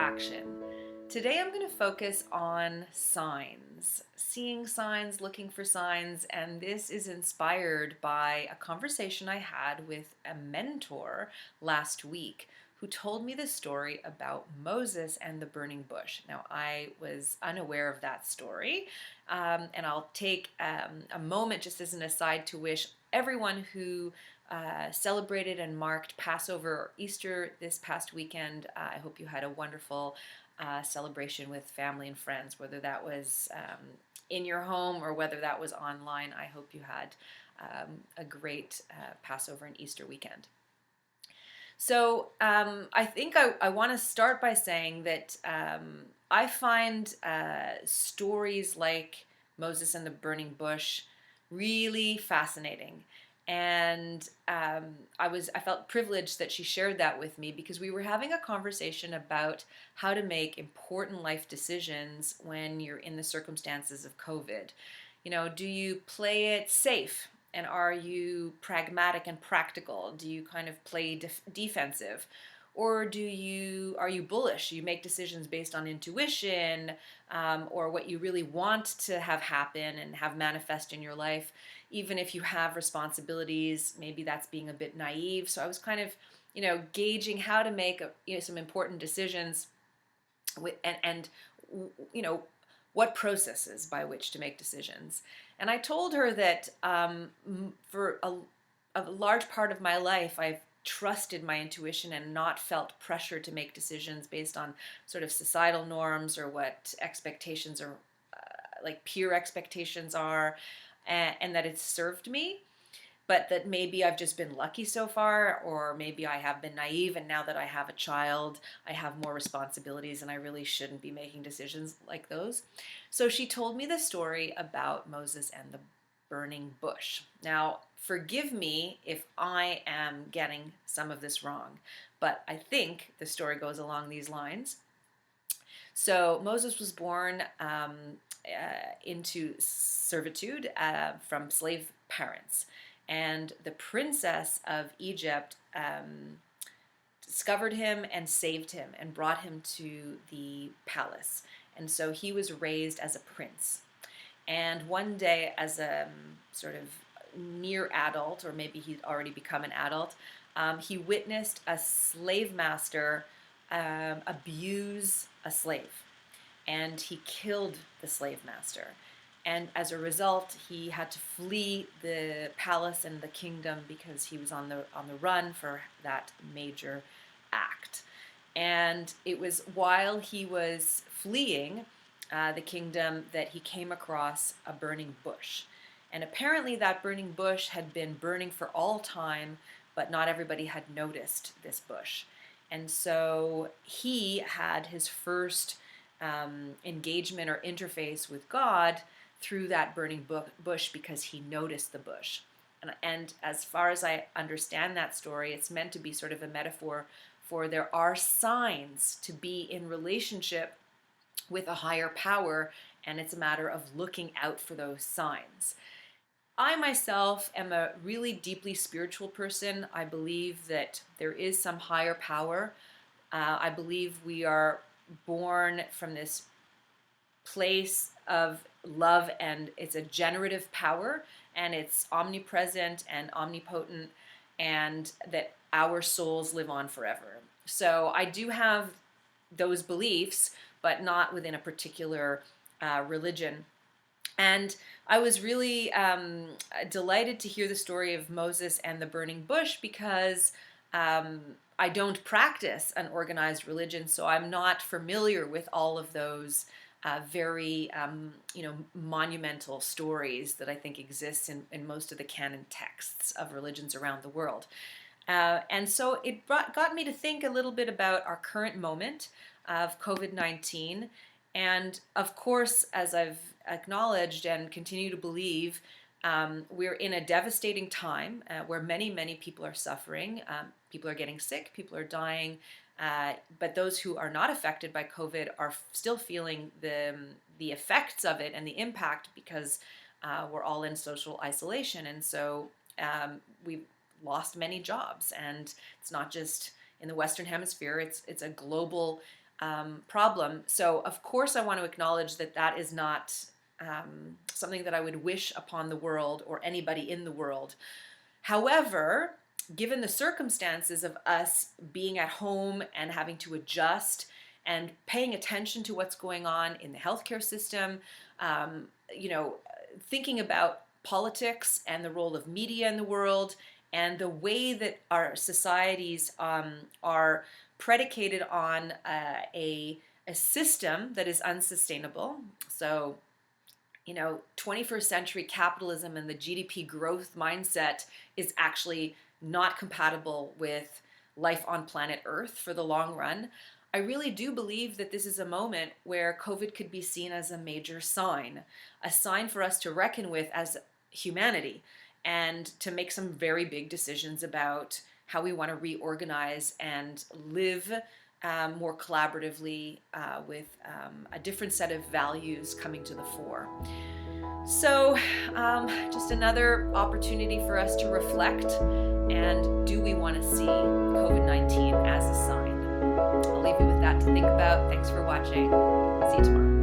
Action. Today I'm going to focus on signs, seeing signs, looking for signs, and this is inspired by a conversation I had with a mentor last week who told me the story about Moses and the burning bush. Now, I was unaware of that story, and I'll take a moment just as an aside to wish everyone who celebrated and marked Passover or Easter this past weekend. I hope you had a wonderful celebration with family and friends, whether that was in your home or whether that was online. I hope you had a great Passover and Easter weekend. So I think I want to start by saying that I find stories like Moses and the burning bush really fascinating. And I felt privileged that she shared that with me because we were having a conversation about how to make important life decisions when you're in the circumstances of COVID. You know, do you play it safe? And are you pragmatic and practical? Do you kind of play defensive? Or are you bullish? You make decisions based on intuition, or what you really want to have happen and have manifest in your life, even if you have responsibilities. Maybe that's being a bit naive. So I was kind of, gauging how to make some important decisions and what processes by which to make decisions. And I told her that for a large part of my life, I've trusted my intuition and not felt pressure to make decisions based on sort of societal norms or what expectations or like peer expectations are, and that it's served me. But that maybe I've just been lucky so far, or maybe I have been naive, and now that I have a child, I have more responsibilities and I really shouldn't be making decisions like those. So she told me the story about Moses and the burning bush. Now, forgive me if I am getting some of this wrong, but I think the story goes along these lines. So Moses was born into servitude from slave parents. And the princess of Egypt discovered him and saved him and brought him to the palace. And so he was raised as a prince. And one day, as a sort of near adult, or maybe he'd already become an adult, he witnessed a slave master abuse a slave. And he killed the slave master. And as a result, he had to flee the palace and the kingdom because he was on the run for that major act. And it was while he was fleeing the kingdom that he came across a burning bush. And apparently that burning bush had been burning for all time, but not everybody had noticed this bush. And so he had his first engagement or interface with God through that burning bush because he noticed the bush. And as far as I understand that story, it's meant to be sort of a metaphor for there are signs to be in relationship with a higher power, and it's a matter of looking out for those signs. I myself am a really deeply spiritual person. I believe that there is some higher power. I believe we are born from this place of love, and it's a generative power, and it's omnipresent and omnipotent, and that our souls live on forever. So I do have those beliefs, but not within a particular religion. And I was really delighted to hear the story of Moses and the burning bush because I don't practice an organized religion, so I'm not familiar with all of those very monumental stories that I think exist in most of the canon texts of religions around the world. And so it got me to think a little bit about our current moment of COVID-19. And of course, as I've acknowledged and continue to believe, we're in a devastating time where many, many people are suffering. People are getting sick, people are dying. But those who are not affected by COVID are still feeling the effects of it and the impact because we're all in social isolation. And so we've lost many jobs. And it's not just in the Western Hemisphere, it's a global problem. So, of course, I want to acknowledge that that is not something that I would wish upon the world or anybody in the world. However, given the circumstances of us being at home and having to adjust and paying attention to what's going on in the healthcare system, you know, thinking about politics and the role of media in the world and the way that our societies are predicated on a system that is unsustainable. So, you know, 21st century capitalism and the GDP growth mindset is actually not compatible with life on planet Earth for the long run. I really do believe that this is a moment where COVID could be seen as a major sign, a sign for us to reckon with as humanity and to make some very big decisions about how we want to reorganize and live more collaboratively with a different set of values coming to the fore. So just another opportunity for us to reflect, and do we want to see COVID-19 as a sign? I'll leave you with that to think about. Thanks for watching. See you tomorrow.